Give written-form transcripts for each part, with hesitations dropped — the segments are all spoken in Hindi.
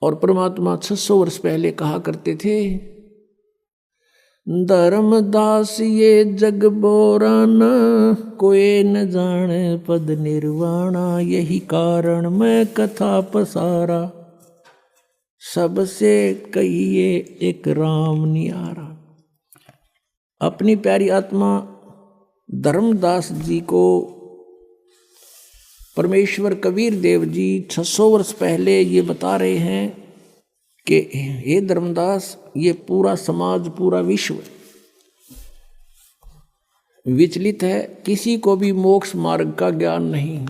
और परमात्मा 600 वर्ष पहले कहा करते थे, धर्मदास ये जग बोराना, कोई न जाने पद निर्वाणा, यही कारण मैं कथा पसारा, सबसे कहिए एक राम नियारा। अपनी प्यारी आत्मा धर्मदास जी को परमेश्वर कबीर देव जी 600 वर्ष पहले ये बता रहे हैं कि हे धर्मदास, ये पूरा समाज, पूरा विश्व विचलित है, किसी को भी मोक्ष मार्ग का ज्ञान नहीं,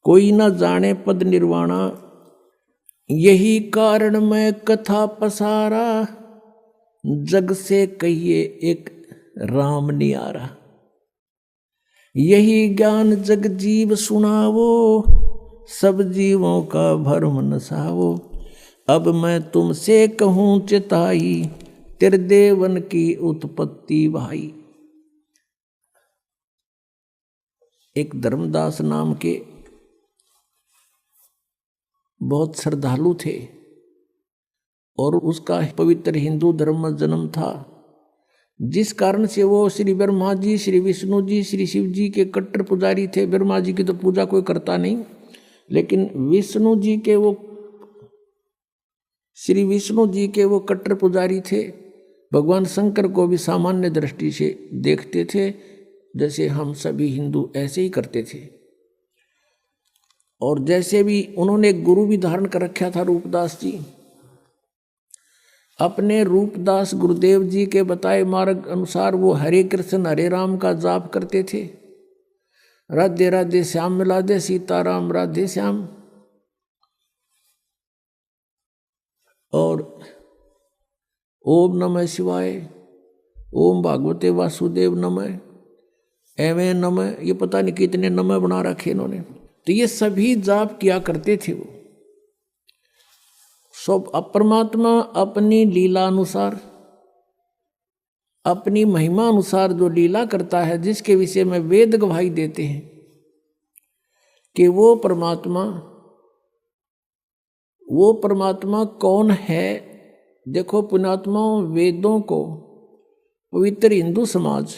कोई न जाने पद निर्वाणा, यही कारण मैं कथा पसारा, जग से कहिए एक राम नियारा। यही ज्ञान जग जीव सुनावो, सब जीवों का भरम नसावो, अब मैं तुमसे कहूँ चिताई, त्रिदेवन की उत्पत्ति भाई। एक धर्मदास नाम के बहुत श्रद्धालु थे और उसका पवित्र हिंदू धर्म में जन्म था, जिस कारण से वो श्री ब्रह्मा जी, श्री विष्णु जी, श्री शिव जी के कट्टर पुजारी थे। ब्रह्मा जी की तो पूजा कोई करता नहीं, लेकिन विष्णु जी के वो, श्री विष्णु जी के वो कट्टर पुजारी थे। भगवान शंकर को भी सामान्य दृष्टि से देखते थे, जैसे हम सभी हिंदू ऐसे ही करते थे। और जैसे भी उन्होंने गुरु भी धारण कर रखा था, रूपदास जी, अपने रूपदास गुरुदेव जी के बताए मार्ग अनुसार वो हरे कृष्ण हरे राम का जाप करते थे। राधे राधे श्याम मिला दे सीताराम राधे श्याम, और ओम नमः शिवाय, ओम भागवते वासुदेव नमः, एवं नमः, ये पता नहीं कितने नमः बना रखे इन्होंने। तो ये सभी जाप किया करते थे वो सब। परमात्मा अपनी लीला अनुसार, अपनी महिमा अनुसार जो लीला करता है, जिसके विषय में वेद गवाही देते हैं कि वो परमात्मा कौन है। देखो पुण्यात्माओं, वेदों को पवित्र हिंदू समाज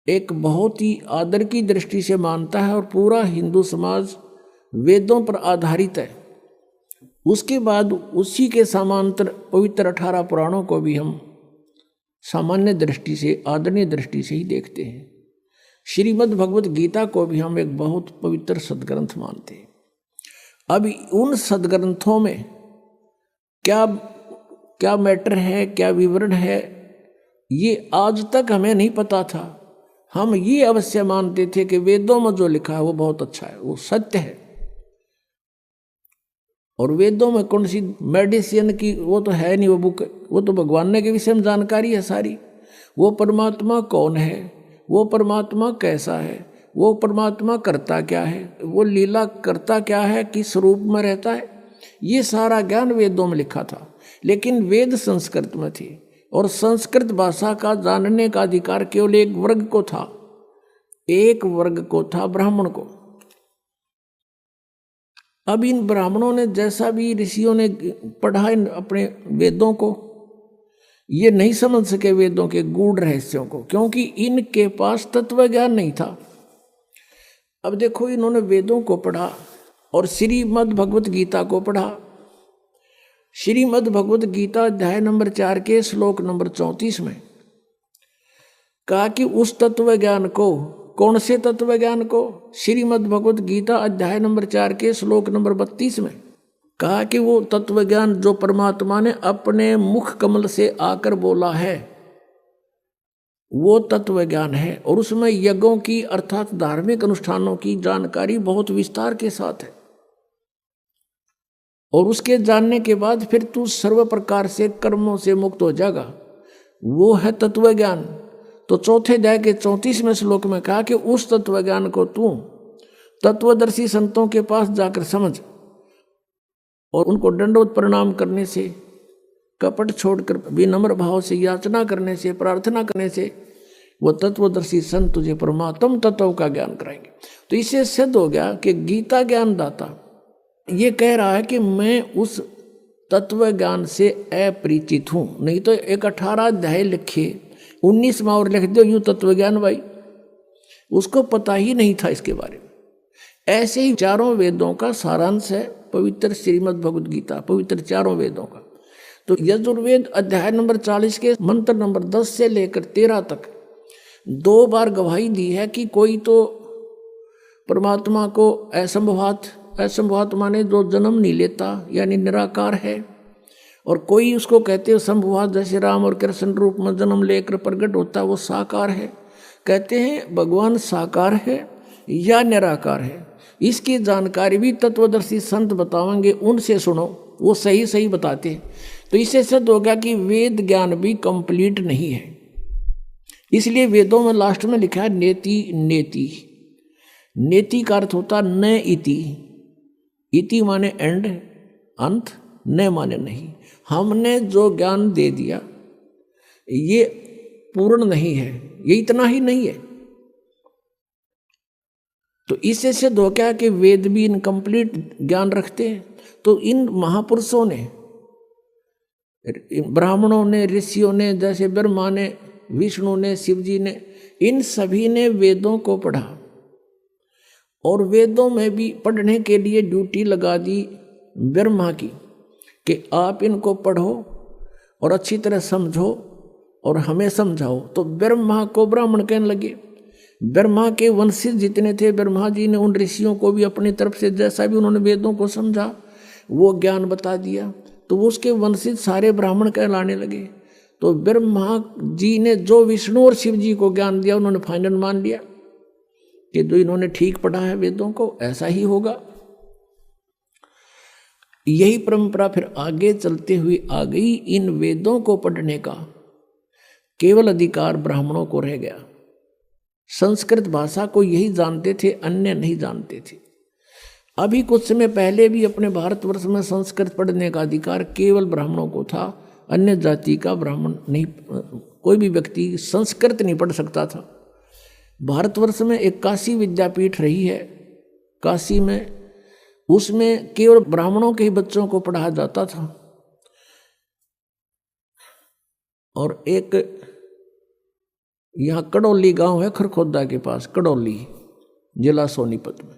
एक बहुत ही आदर की दृष्टि से मानता है और पूरा हिंदू समाज वेदों पर आधारित है। उसके बाद उसी के समांतर पवित्र 18 पुराणों को भी हम सामान्य दृष्टि से, आदरणीय दृष्टि से ही देखते हैं। श्रीमद् भगवत गीता को भी हम एक बहुत पवित्र सदग्रंथ मानते हैं। अब उन सदग्रंथों में क्या क्या मैटर है, क्या विवरण है, ये आज तक हमें नहीं पता था। हम ये अवश्य मानते थे कि वेदों में जो लिखा है वो बहुत अच्छा है, वो सत्य है। और वेदों में कौन सी मेडिसिन की वो तो है नहीं, वो बुक, वो तो भगवान के विषय में जानकारी है सारी। वो परमात्मा कौन है, वो परमात्मा कैसा है, वो परमात्मा करता क्या है, वो लीला करता क्या है, किस रूप में रहता है, ये सारा ज्ञान वेदों में लिखा था। लेकिन वेद संस्कृत में थे और संस्कृत भाषा का जानने का अधिकार केवल एक वर्ग को था, एक वर्ग को था, ब्राह्मण को। अब इन ब्राह्मणों ने जैसा भी ऋषियों ने पढ़ा इन अपने वेदों को, ये नहीं समझ सके वेदों के गूढ़ रहस्यों को, क्योंकि इनके पास तत्व ज्ञान नहीं था। अब देखो, इन्होंने वेदों को पढ़ा और श्रीमद् भगवत गीता को पढ़ा। श्रीमद् भगवत गीता अध्याय नंबर 4 के श्लोक नंबर 34 में कहा कि उस तत्व ज्ञान को, कौन से तत्व ज्ञान को? श्रीमद् भगवत गीता अध्याय नंबर 4 के श्लोक नंबर 32 में कहा कि वो तत्व ज्ञान जो परमात्मा ने अपने मुख कमल से आकर बोला है, वो तत्व ज्ञान है। और उसमें यज्ञों की अर्थात धार्मिक अनुष्ठानों की जानकारी बहुत विस्तार के साथ है। और उसके जानने के बाद फिर तू सर्व प्रकार से कर्मों से मुक्त हो जाएगा, वो है तत्व ज्ञान। तो चौथे अध्याय के 34वें श्लोक में कहा कि उस तत्व ज्ञान को तू तत्वदर्शी संतों के पास जाकर समझ और उनको दंडवत प्रणाम करने से, कपट छोड़कर विनम्र भाव से याचना करने से, प्रार्थना करने से वो तत्वदर्शी संत तुझे परमात्म तत्व का ज्ञान कराएंगे। तो इससे सिद्ध हो गया कि गीता ज्ञान दाता ये कह रहा है कि मैं उस तत्व ज्ञान से अपरिचित हूं। नहीं तो एक 18 अध्याय लिखे, 19 में और लिख दो यूं तत्व ज्ञान भाई, उसको पता ही नहीं था इसके बारे में। ऐसे ही चारों वेदों का सारांश है पवित्र श्रीमद् भगवद गीता, पवित्र चारों वेदों का। तो यजुर्वेद अध्याय नंबर 40 के मंत्र नंबर 10 से लेकर 13 तक 2 बार गवाही दी है कि कोई तो परमात्मा को असंभवात, असंभवात माने जो जन्म नहीं लेता यानी निराकार है, और कोई उसको कहते हैं संभवात, जैसे राम और कृष्ण रूप में जन्म लेकर प्रकट होता है वो साकार है। कहते हैं भगवान साकार है या निराकार है, इसकी जानकारी भी तत्वदर्शी संत बताएंगे, उनसे सुनो, वो सही सही बताते हैं। तो इससे सिद्ध हो गया कि वेद ज्ञान भी कंप्लीट नहीं है। इसलिए वेदों में लास्ट में लिखा है नेति नेति। नेति का अर्थ होता न इति, इति माने एंड, अंत, न माने नहीं। हमने जो ज्ञान दे दिया ये पूर्ण नहीं है, ये इतना ही नहीं है। तो इससे सिद्ध हो गया कि वेद भी इनकम्प्लीट ज्ञान रखते हैं। तो इन महापुरुषों ने, ब्राह्मणों ने, ऋषियों ने, जैसे ब्रह्मा ने, विष्णु ने, शिव जी ने, इन सभी ने वेदों को पढ़ा और वेदों में भी पढ़ने के लिए ड्यूटी लगा दी ब्रह्मा की कि आप इनको पढ़ो और अच्छी तरह समझो और हमें समझाओ। तो ब्रह्मा को ब्राह्मण कहने लगे। ब्रह्मा के वंशज जितने थे, ब्रह्मा जी ने उन ऋषियों को भी अपनी तरफ से जैसा भी उन्होंने वेदों को समझा वो ज्ञान बता दिया, तो उसके वंशज सारे ब्राह्मण कहलाने लगे। तो ब्रह्मा जी ने जो विष्णु और शिव जी को ज्ञान दिया उन्होंने फाइनल मान लिया कि जो इन्होंने ठीक पढ़ा है वेदों को ऐसा ही होगा। यही परंपरा फिर आगे चलते हुए आ गई। इन वेदों को पढ़ने का केवल अधिकार ब्राह्मणों को रह गया। संस्कृत भाषा को यही जानते थे, अन्य नहीं जानते थे। अभी कुछ समय पहले भी अपने भारतवर्ष में संस्कृत पढ़ने का अधिकार केवल ब्राह्मणों को था, अन्य जाति का ब्राह्मण नहीं, कोई भी व्यक्ति संस्कृत नहीं पढ़ सकता था। भारतवर्ष में एक काशी विद्यापीठ रही है, काशी में, उसमें केवल ब्राह्मणों के ही बच्चों को पढ़ाया जाता था। और एक यहाँ कड़ौली गांव है खरखोदा के पास, कड़ौली जिला सोनीपत में।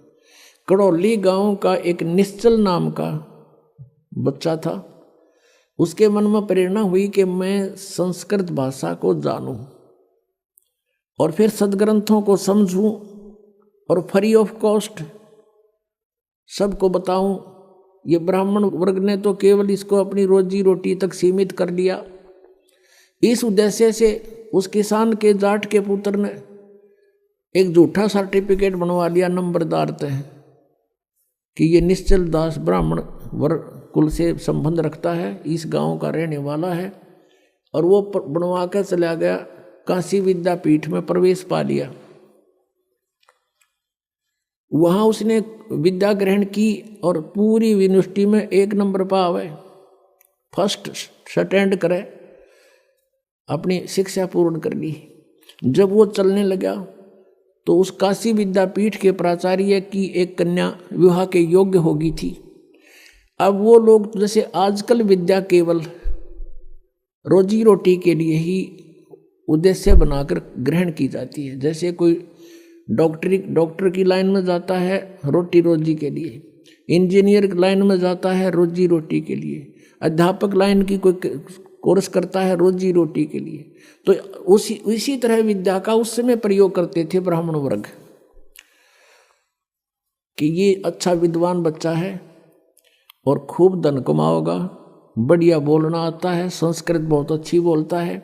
कड़ौली गांव का एक निश्चल नाम का बच्चा था। उसके मन में प्रेरणा हुई कि मैं संस्कृत भाषा को जानूं और फिर सदग्रंथों को समझूं और फ्री ऑफ कॉस्ट सबको बताऊं। ये ब्राह्मण वर्ग ने तो केवल इसको अपनी रोजी रोटी तक सीमित कर लिया। इस उद्देश्य से उस किसान के जाट के पुत्र ने एक झूठा सर्टिफिकेट बनवा लिया नंबरदार तय कि ये निश्चल दास ब्राह्मण वर्ग कुल से संबंध रखता है, इस गांव का रहने वाला है, और वो बनवा कर चला गया। काशी विद्यापीठ में प्रवेश पा लिया। वहाँ उसने विद्या ग्रहण की और पूरी यूनिवर्सिटी में 1 नंबर पावे, फर्स्ट स्टैंड करे, अपनी शिक्षा पूर्ण कर ली। जब वो चलने लगा तो उस काशी विद्यापीठ के प्राचार्य की एक कन्या विवाह के योग्य होगी थी। अब वो लोग जैसे आजकल विद्या केवल रोजी रोटी के लिए ही उद्देश्य बनाकर ग्रहण की जाती है। जैसे कोई डॉक्टर की लाइन में जाता है रोटी रोजी के लिए, इंजीनियर लाइन में जाता है रोजी रोटी के लिए, अध्यापक लाइन की कोई कोर्स करता है रोजी रोटी के लिए। तो उसी तरह विद्या का उस समय प्रयोग करते थे ब्राह्मण वर्ग कि ये अच्छा विद्वान बच्चा है और खूब धन कमाओगा, बढ़िया बोलना आता है, संस्कृत बहुत अच्छी बोलता है,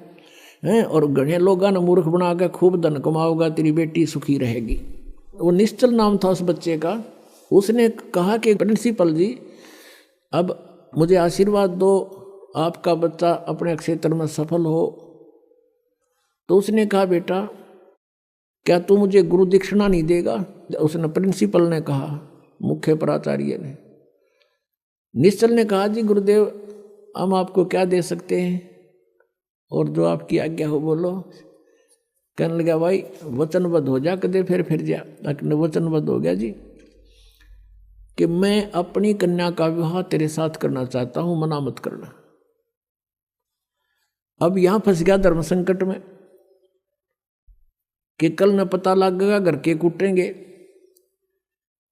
और घने लोगों ने मूर्ख बना के खूब धन कमाओगा, तेरी बेटी सुखी रहेगी। वो निश्चल नाम था उस बच्चे का। उसने कहा कि प्रिंसिपल जी अब मुझे आशीर्वाद दो, आपका बच्चा अपने क्षेत्र में सफल हो। तो उसने कहा बेटा क्या तू मुझे गुरु दीक्षिणा नहीं देगा? उसने प्रिंसिपल ने कहा, मुख्य प्राचार्य ने। निश्चल ने कहा जी गुरुदेव हम आपको क्या दे सकते हैं और जो आपकी आज्ञा हो बोलो। कहने लगा भाई वचनबद्ध हो जा, कदे फिर जा। वचनबद्ध हो गया जी। कि मैं अपनी कन्या का विवाह तेरे साथ करना चाहता हूं, मना मत करना। अब यहां फंस गया धर्म संकट में कि कल न पता लगेगा, घर के कूटेंगे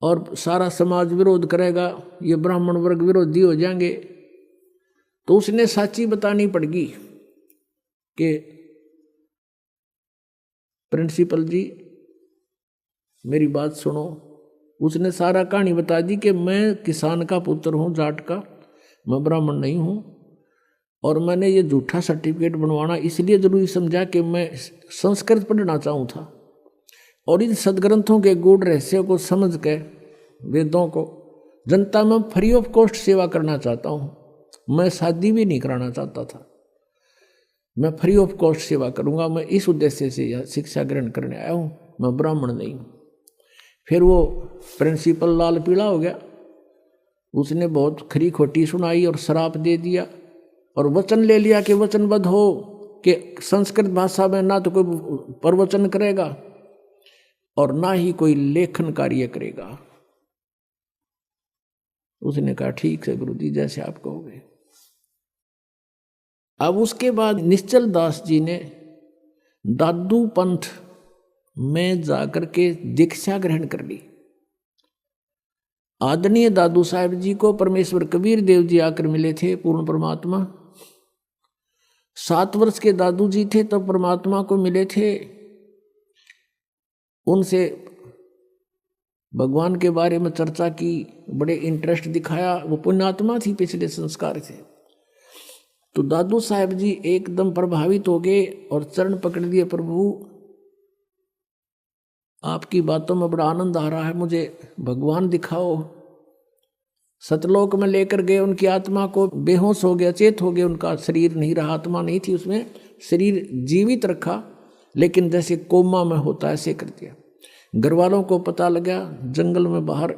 और सारा समाज विरोध करेगा, ये ब्राह्मण वर्ग विरोधी हो जाएंगे। तो उसने साची बतानी पड़गी कि प्रिंसिपल जी मेरी बात सुनो। उसने सारा कहानी बता दी कि मैं किसान का पुत्र हूँ, जाट का, मैं ब्राह्मण नहीं हूँ, और मैंने ये झूठा सर्टिफिकेट बनवाना इसलिए जरूरी समझा कि मैं संस्कृत पढ़ना चाहूँ था, और इन सदग्रंथों के गूढ़ रहस्यों को समझ के वेदों को जनता में फ्री ऑफ कॉस्ट सेवा करना चाहता हूँ। मैं शादी भी नहीं कराना चाहता था, मैं फ्री ऑफ कॉस्ट सेवा करूँगा, मैं इस उद्देश्य से यह शिक्षा ग्रहण करने आया हूँ, मैं ब्राह्मण नहीं हूँ। फिर वो प्रिंसिपल लाल पीला हो गया, उसने बहुत खरी खोटी सुनाई और श्राप दे दिया और वचन ले लिया कि वचनबद्ध हो कि संस्कृत भाषा में ना तो कोई प्रवचन करेगा और ना ही कोई लेखन कार्य करेगा। उसने कहा ठीक है गुरुजी, जैसे आप कहोगे। अब उसके बाद निश्चल दास जी ने दादू पंथ में जाकर के दीक्षा ग्रहण कर ली। आदरणीय दादू साहब जी को परमेश्वर कबीर देव जी आकर मिले थे, पूर्ण परमात्मा। 7 वर्ष के दादू जी थे तब परमात्मा को मिले थे। उनसे भगवान के बारे में चर्चा की, बड़े इंटरेस्ट दिखाया। वो पुण्यात्मा थी, पिछले संस्कार थे। तो दादू साहब जी एकदम प्रभावित हो गए और चरण पकड़ दिए, प्रभु आपकी बातों में बड़ा आनंद आ रहा है, मुझे भगवान दिखाओ। सतलोक में लेकर गए, उनकी आत्मा को बेहोश हो गया, चेत हो गया, उनका शरीर नहीं रहा, आत्मा नहीं थी उसमें, शरीर जीवित रखा लेकिन जैसे कोमा में होता ऐसे कर दिया। घर वालों को पता लगा, जंगल में बाहर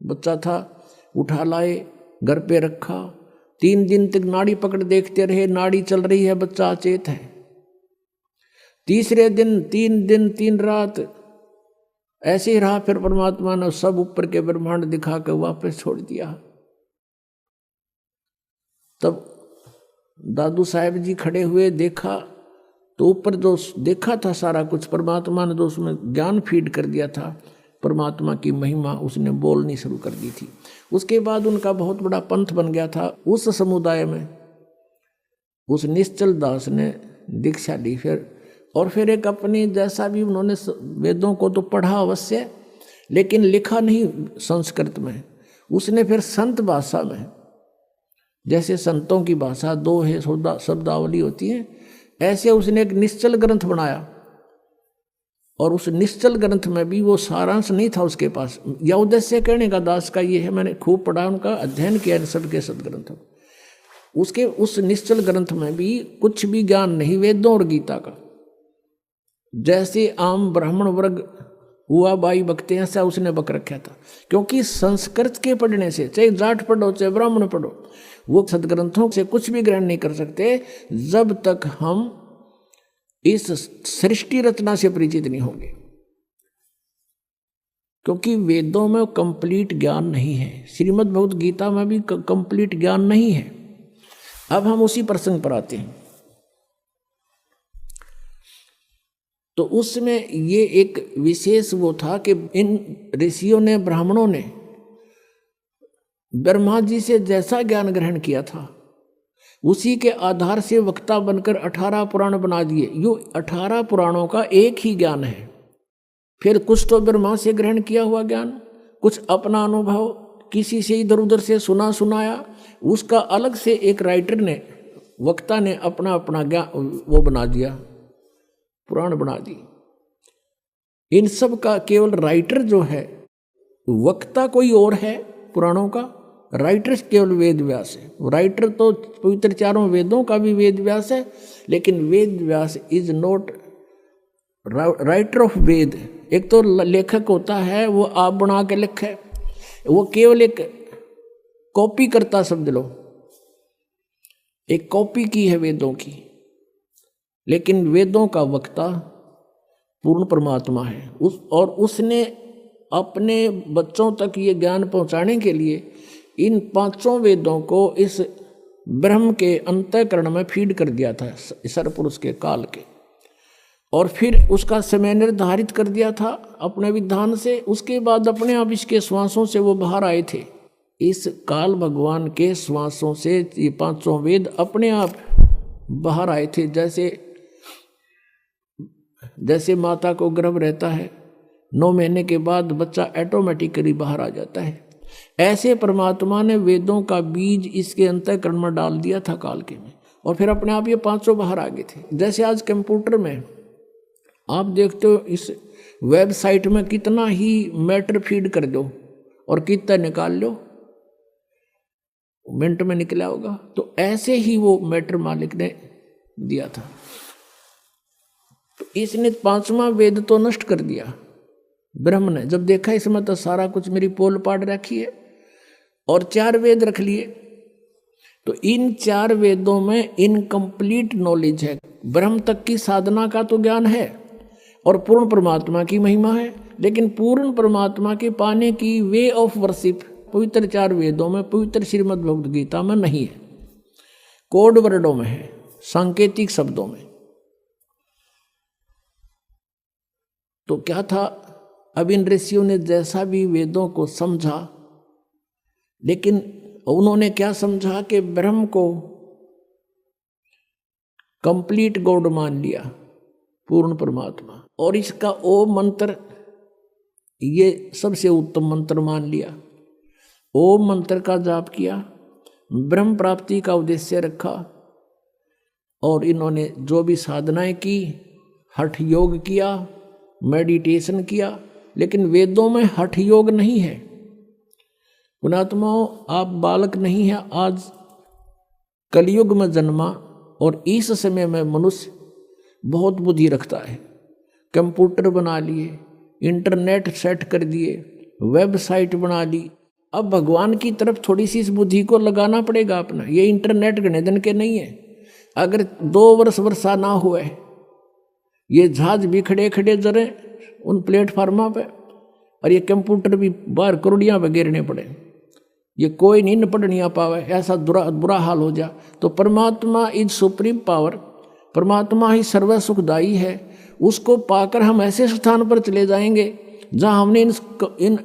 बच्चा था, उठा लाए, घर पे रखा। 3 दिन तक नाड़ी पकड़ देखते रहे, नाड़ी चल रही है, बच्चा अचेत है। तीसरे दिन 3 दिन 3 रात ऐसे ही रहा। फिर परमात्मा ने सब ऊपर के ब्रह्मांड दिखा कर वापस छोड़ दिया। तब दादू साहब जी खड़े हुए, देखा तो ऊपर जो देखा था सारा कुछ, परमात्मा ने जो उसमें ज्ञान फीड कर दिया था, परमात्मा की महिमा उसने बोलनी शुरू कर दी थी। उसके बाद उनका बहुत बड़ा पंथ बन गया था। उस समुदाय में उस निश्चल दास ने दीक्षा ली। फिर एक अपनी जैसा भी उन्होंने वेदों को तो पढ़ा अवश्य, लेकिन लिखा नहीं संस्कृत में। उसने फिर संत भाषा में, जैसे संतों की भाषा 2 है, शब्दावली होती है, ऐसे उसने एक निश्चल ग्रंथ बनाया। और उस निश्चल ग्रंथ में भी वो सारांश नहीं था उसके पास। या उद्देश्य कहने का दास का ये है, मैंने खूब पढ़ा, उनका अध्ययन किया इन सबके सदग्रंथ। उसके उस निश्चल ग्रंथ में भी कुछ भी ज्ञान नहीं वेदों और गीता का। जैसे आम ब्राह्मण वर्ग हुआ बाई बकते हैं, ऐसा उसने बक रखा था। क्योंकि संस्कृत के पढ़ने से, चाहे जाट पढ़ो चाहे ब्राह्मण पढ़ो, वो सदग्रंथों से कुछ भी ग्रहण नहीं कर सकते जब तक हम इस सृष्टि रचना से परिचित नहीं होंगे। क्योंकि वेदों में कंप्लीट ज्ञान नहीं है, श्रीमद् भगवत गीता में भी कंप्लीट ज्ञान नहीं है। अब हम उसी प्रसंग पर आते हैं। तो उसमें ये एक विशेष वो था कि इन ऋषियों ने, ब्राह्मणों ने ब्रह्मा जी से जैसा ज्ञान ग्रहण किया था, उसी के आधार से वक्ता बनकर 18 पुराण बना दिए। यो 18 पुराणों का एक ही ज्ञान है। फिर कुछ तो ब्रह्मा से ग्रहण किया हुआ ज्ञान, कुछ अपना अनुभव, किसी से इधर उधर से सुनाया, उसका अलग से एक राइटर ने, वक्ता ने अपना अपना ज्ञान वो बना दिया, पुराण बना दी। इन सब का केवल राइटर जो है, वक्ता कोई और है पुराणों का, राइटर केवल वेद व्यास है। राइटर तो पवित्र 4 वेदों का भी वेद व्यास है, लेकिन Ved Vyas is not writer of वेद। एक तो लेखक होता है, वो आप बना के लिखे, वो केवल एक कॉपी करता, समझ लो एक कॉपी की है वेदों की। लेकिन वेदों का वक्ता पूर्ण परमात्मा है। उसने अपने बच्चों तक ये ज्ञान पहुंचाने के लिए इन पांचों वेदों को इस ब्रह्म के अंतःकरण में फीड कर दिया था सरपुरुष के काल के, और फिर उसका समय निर्धारित कर दिया था अपने विधान से। उसके बाद अपने आप इसके श्वासों से वो बाहर आए थे। इस काल भगवान के श्वासों से ये पांचों वेद अपने आप बाहर आए थे। जैसे माता को गर्भ रहता है, 9 महीने के बाद बच्चा ऑटोमेटिकली बाहर आ जाता है, ऐसे परमात्मा ने वेदों का बीज इसके अंतःकरण में डाल दिया था काल के में, और फिर अपने आप ये पांचों बाहर आ गए थे। जैसे आज कंप्यूटर में आप देखते हो, इस वेबसाइट में कितना ही मैटर फीड कर दो और कितना निकाल लो, मिनट में निकला होगा। तो ऐसे ही वो मैटर मालिक ने दिया था। तो इसने 5वां वेद तो नष्ट कर दिया ब्रह्म ने, जब देखा इसमें तो सारा कुछ मेरी पोल पाड़ रखी है, और 4 वेद रख लिए। तो इन 4 वेदों में इनकम्प्लीट नॉलेज है। ब्रह्म तक की साधना का तो ज्ञान है और पूर्ण परमात्मा की महिमा है, लेकिन पूर्ण परमात्मा के पाने की वे ऑफ वर्शिप पवित्र 4 वेदों में, पवित्र श्रीमद् भगवद गीता में नहीं है, कोड वर्डों में है, सांकेतिक शब्दों में। तो क्या था, अब इन ऋषियों ने जैसा भी वेदों को समझा, लेकिन उन्होंने क्या समझा कि ब्रह्म को कंप्लीट गॉड मान लिया, पूर्ण परमात्मा, और इसका ओम मंत्र ये सबसे उत्तम मंत्र मान लिया। ओम मंत्र का जाप किया, ब्रह्म प्राप्ति का उद्देश्य रखा, और इन्होंने जो भी साधनाएं की, हठ योग किया, मेडिटेशन किया, लेकिन वेदों में हठ योग नहीं है। पुणात्माओं, आप बालक नहीं है, आज कलयुग में जन्मा, और इस समय में मनुष्य बहुत बुद्धि रखता है। कंप्यूटर बना लिए, इंटरनेट सेट कर दिए, वेबसाइट बना ली। अब भगवान की तरफ थोड़ी सी इस बुद्धि को लगाना पड़ेगा अपना। ये इंटरनेट गणे दिन के नहीं है। अगर 2 वर्ष वर्षा ना हुए, ये जहाज भी खड़े खड़े जरे उन प्लेटफार्मों पे, और ये कंप्यूटर भी बाहर करोड़ियाँ पे गिरने पड़े, ये कोई नहीं निपट नहीं आ पावे, ऐसा बुरा हाल हो जा। तो परमात्मा इज सुप्रीम पावर, परमात्मा ही सर्व सुखदायी है। उसको पाकर हम ऐसे स्थान पर चले जाएंगे जहाँ हमने इन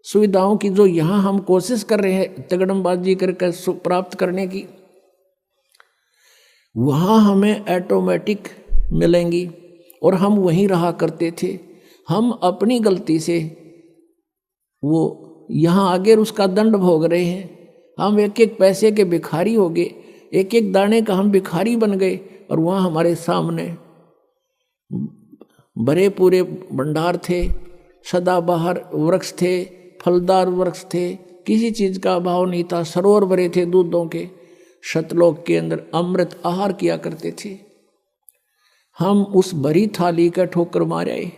सुविधाओं की, जो यहाँ हम कोशिश कर रहे हैं तगड़मबाजी करके प्राप्त करने की, वहाँ हमें ऑटोमेटिक मिलेंगी, और हम वहीं रहा करते थे। हम अपनी गलती से वो यहाँ आगे उसका दंड भोग रहे हैं। हम एक एक पैसे के भिखारी हो गए, एक एक दाने का हम भिखारी बन गए, और वहाँ हमारे सामने भरे पूरे भंडार थे, सदाबहार वृक्ष थे, फलदार वृक्ष थे, किसी चीज़ का अभाव नहीं था, सरोवर भरे थे दूधों के, सतलोक के अंदर अमृत आहार किया करते थे। हम उस भरी थाली का ठोकर मारे,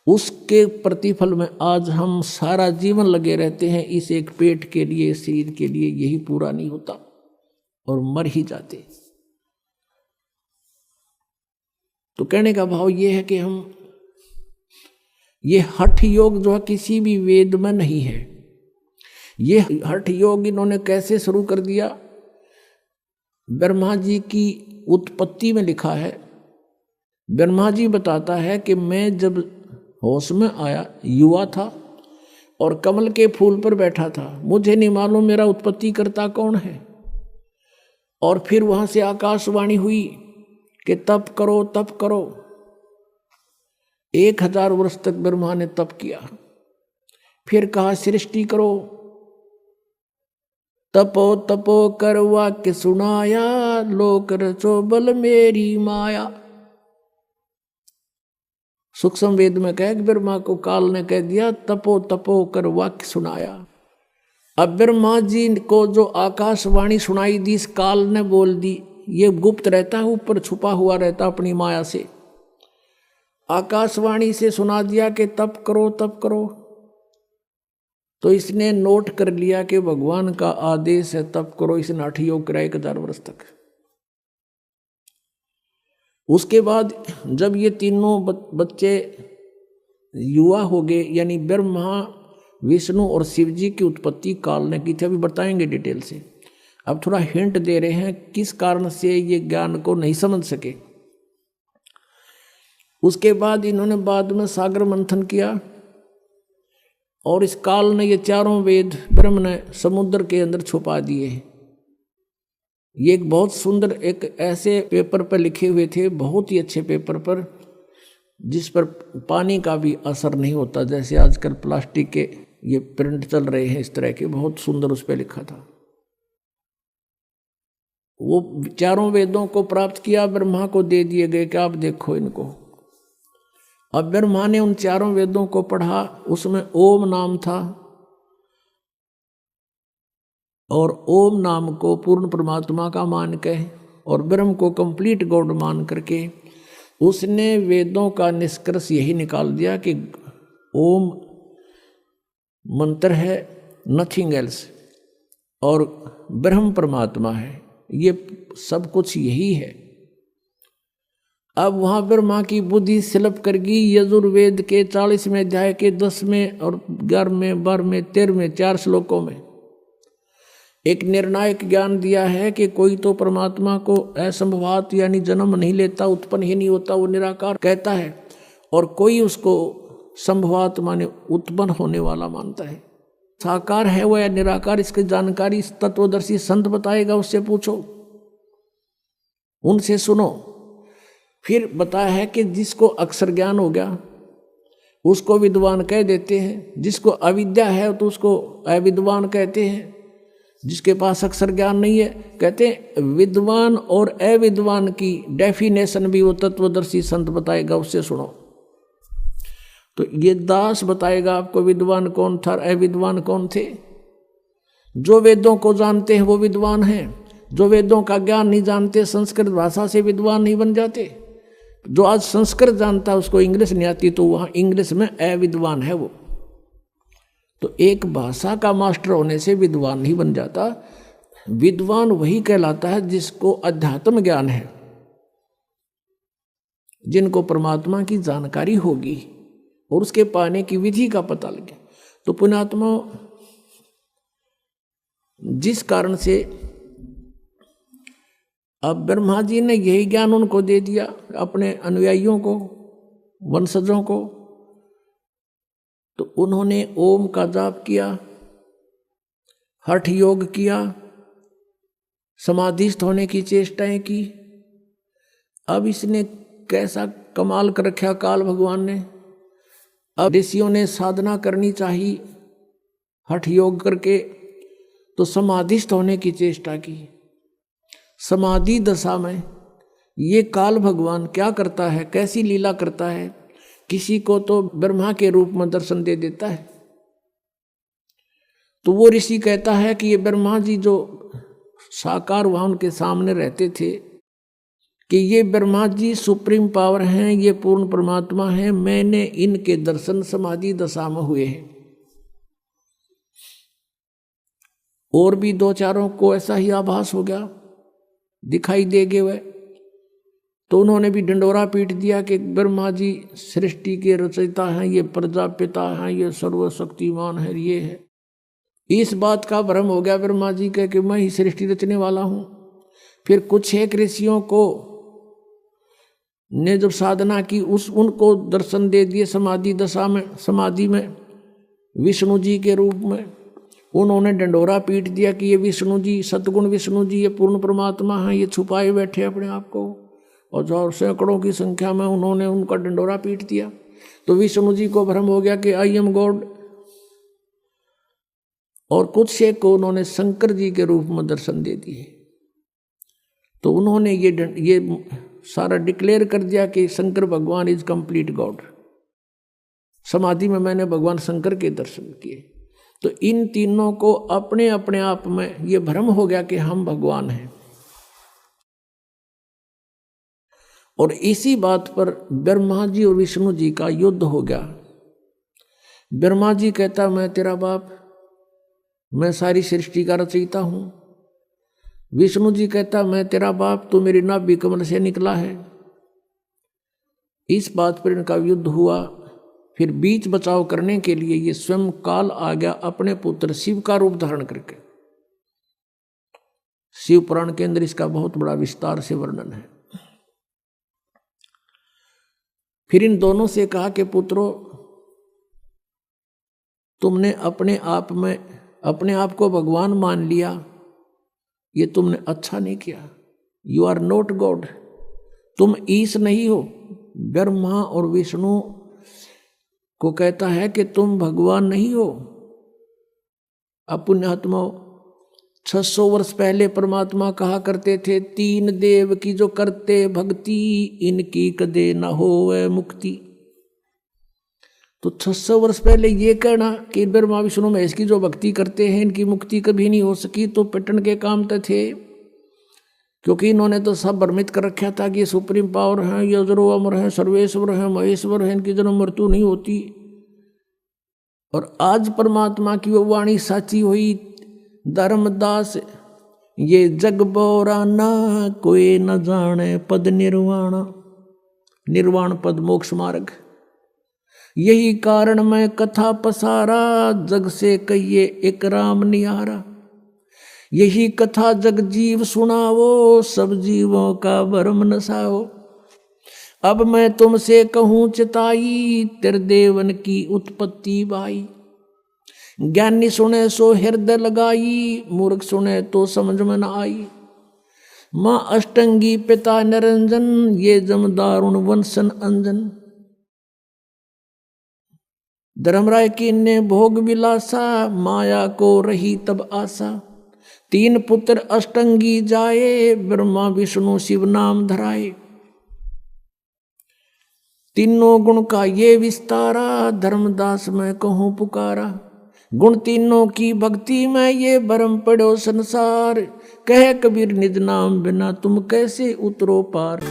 उसके प्रतिफल में आज हम सारा जीवन लगे रहते हैं इस एक पेट के लिए, शरीर के लिए। यही पूरा नहीं होता और मर ही जाते। तो कहने का भाव ये है कि हम ये हठ योग जो है किसी भी वेद में नहीं है। ये हठ योग इन्होंने कैसे शुरू कर दिया? ब्रह्मा जी की उत्पत्ति में लिखा है, ब्रह्मा जी बताता है कि मैं जब होश में आया, युवा था और कमल के फूल पर बैठा था, मुझे नहीं मालूम मेरा उत्पत्ति करता कौन है। और फिर वहां से आकाशवाणी हुई कि तप करो तप करो। 1000 वर्ष तक ब्रह्मा ने तप किया। फिर कहा सृष्टि करो, तपो तपो कर वाक्य सुनाया, लोक रचो बल मेरी माया। सूक्ष्म वेद में कह ब्रह्मा को काल ने कह दिया तपो तपो कर वाक्य सुनाया। अब ब्रह्मा जी को जो आकाशवाणी सुनाई दी, इस काल ने बोल दी। ये गुप्त रहता है, ऊपर छुपा हुआ रहता अपनी माया से। आकाशवाणी से सुना दिया कि तप करो तप करो। तो इसने नोट कर लिया कि भगवान का आदेश है तप करो। इसने हठ योग कराया 1000 वर्ष तक। उसके बाद जब ये तीनों बच्चे युवा हो गए, यानी ब्रह्मा विष्णु और शिव जी की उत्पत्ति काल ने की थी। अभी बताएंगे डिटेल से। अब थोड़ा हिंट दे रहे हैं किस कारण से ये ज्ञान को नहीं समझ सके। उसके बाद इन्होंने बाद में सागर मंथन किया और इस काल ने ये चारों वेद ब्रह्म ने समुद्र के अंदर छुपा दिए। ये एक बहुत सुंदर एक ऐसे पेपर पर लिखे हुए थे, बहुत ही अच्छे पेपर पर, जिस पर पानी का भी असर नहीं होता, जैसे आजकल प्लास्टिक के ये प्रिंट चल रहे हैं इस तरह के। बहुत सुंदर उस पर लिखा था। वो चारों वेदों को प्राप्त किया, ब्रह्मा को दे दिए गए कि आप देखो इनको। अब ब्रह्मा ने उन चारों वेदों को पढ़ा, उसमें ओम नाम था और ओम नाम को पूर्ण परमात्मा का मान के और ब्रह्म को कंप्लीट गॉड मान करके उसने वेदों का निष्कर्ष यही निकाल दिया कि ओम मंत्र है, नथिंग एल्स, और ब्रह्म परमात्मा है, ये सब कुछ यही है। अब वहाँ ब्रह्मा की बुद्धि सिलप करगी। यजुर्वेद के 40वें अध्याय के 10वें और 11वें 12वें 13वें 4 श्लोकों में एक निर्णायक ज्ञान दिया है कि कोई तो परमात्मा को असंभवात यानी जन्म नहीं लेता, उत्पन्न ही नहीं होता, वो निराकार कहता है, और कोई उसको संभवात माने उत्पन्न होने वाला मानता है। साकार है वो या निराकार, इसकी जानकारी तत्वदर्शी संत बताएगा, उससे पूछो, उनसे सुनो। फिर बताया है कि जिसको अक्षर ज्ञान हो गया उसको विद्वान कह देते हैं, जिसको अविद्या है तो उसको अविद्वान कहते हैं, जिसके पास अक्षर ज्ञान नहीं है कहते हैं विद्वान। और अविद्वान की डेफिनेशन भी वो तत्वदर्शी संत बताएगा, उससे सुनो। तो ये दास बताएगा आपको विद्वान कौन था, अविद्वान कौन थे। जो वेदों को जानते हैं वो विद्वान हैं, जो वेदों का ज्ञान नहीं जानते संस्कृत भाषा से विद्वान नहीं बन जाते। जो आज संस्कृत जानता है उसको इंग्लिश नहीं आती तो वहाँ इंग्लिश में अविद्वान है वो। तो एक भाषा का मास्टर होने से विद्वान नहीं बन जाता। विद्वान वही कहलाता है जिसको अध्यात्म ज्ञान है, जिनको परमात्मा की जानकारी होगी और उसके पाने की विधि का पता लगे। तो पुण्यात्मा, जिस कारण से अब ब्रह्मा जी ने यही ज्ञान उनको दे दिया, अपने अनुयायियों को, वंशजों को, तो उन्होंने ओम का जाप किया, हठ योग किया, समाधिस्थ होने की चेष्टाएं की। अब इसने कैसा कमाल कर रखा काल भगवान ने। अब ऋषियों ने साधना करनी चाहिए हठ योग करके, तो समाधिस्थ होने की चेष्टा की। समाधि दशा में ये काल भगवान क्या करता है, कैसी लीला करता है। किसी को तो ब्रह्मा के रूप में दर्शन दे देता है। तो वो ऋषि कहता है कि ये ब्रह्मा जी जो साकार वहाँ उनके सामने रहते थे, कि ये ब्रह्मा जी सुप्रीम पावर हैं, ये पूर्ण परमात्मा हैं, मैंने इनके दर्शन समाधि दशा में हुए हैं। और भी 2-4 को ऐसा ही आभास हो गया, दिखाई देंगे वह। तो उन्होंने भी डंडोरा पीट दिया कि ब्रह्मा जी सृष्टि के रचयिता हैं, ये प्रजापिता हैं, ये सर्वशक्तिमान है, ये है। इस बात का भ्रम हो गया ब्रह्मा जी के कि मैं ही सृष्टि रचने वाला हूँ। फिर कुछ एक ऋषियों को ने जब साधना की उनको दर्शन दे दिए समाधि दशा में, समाधि में विष्णु जी के रूप में। उन्होंने डंडोरा पीट दिया कि ये विष्णु जी, सतगुण विष्णु जी, ये पूर्ण परमात्मा हैं, ये छुपाए बैठे अपने आप को। और जो सैकड़ों की संख्या में उन्होंने उनका डंडोरा पीट दिया। तो विष्णु जी को भ्रम हो गया कि आई एम गॉड। और कुछ एक को उन्होंने शंकर जी के रूप में दर्शन दे दिए। तो उन्होंने ये सारा डिक्लेयर कर दिया कि शंकर भगवान इज कंप्लीट गॉड। समाधि में मैंने भगवान शंकर के दर्शन किए। तो इन तीनों को अपने अपने आप में ये भ्रम हो गया कि हम भगवान हैं। और इसी बात पर ब्रह्मा जी और विष्णु जी का युद्ध हो गया। ब्रह्मा जी कहता मैं तेरा बाप, मैं सारी सृष्टि का रचयिता हूँ। विष्णु जी कहता मैं तेरा बाप, तू मेरी नाभि कमल से निकला है। इस बात पर इनका युद्ध हुआ। फिर बीच बचाव करने के लिए ये स्वयं काल आ गया अपने पुत्र शिव का रूप धारण करके। शिव पुराण के अंदर इसका बहुत बड़ा विस्तार से वर्णन है। फिर इन दोनों से कहा कि पुत्रों, तुमने अपने आप को भगवान मान लिया, ये तुमने अच्छा नहीं किया। यू आर नॉट गॉड, तुम ईश नहीं हो। ब्रह्मा और विष्णु को कहता है कि तुम भगवान नहीं हो। पुण्यात्मा 600 वर्ष पहले परमात्मा कहा करते थे, 3 देव की जो करते भक्ति, इनकी कदे न होवे मुक्ति। तो 600 वर्ष पहले ये कहना कि ब्रह्मा विष्णु महेश की जो भक्ति करते हैं इनकी मुक्ति कभी नहीं हो सकी, तो पिटन के काम तो थे, क्योंकि इन्होंने तो सब भ्रमित कर रखा था कि ये सुप्रीम पावर है, ये अजरो अमर है, सर्वेश्वर है, महेश्वर है, इनकी जन्म मृत्यु नहीं होती। और आज परमात्मा की वो वाणी साची हुई, धर्मदास ये जग बोराना, कोई न जाने पद निर्वाण। निर्वाण पद मोक्ष मार्ग, यही कारण मैं कथा पसारा, जग से कहिए एक राम निहारा। यही कथा जग जीव सुनावो, सब जीवों का भरम नसाओ। अब मैं तुमसे कहूँ चिताई, त्रिदेवन की उत्पत्ति बाई। ज्ञानी सुने सो हृदय लगाई, मूर्ख सुने तो समझ में न आई। माँ अष्टंगी पिता निरंजन, ये जमदारुण वंशन अंजन। धर्मराय की ने भोग विलासा, माया को रही तब आशा। 3 पुत्र अष्टंगी जाए, ब्रह्मा विष्णु शिव नाम धराए। तीनों गुण का ये विस्तारा, धर्मदास मैं कहूँ पुकारा। गुण तीनों की भक्ति में ये भरम पड़ो संसार, कहे कबीर निज नाम बिना तुम कैसे उतरो पार।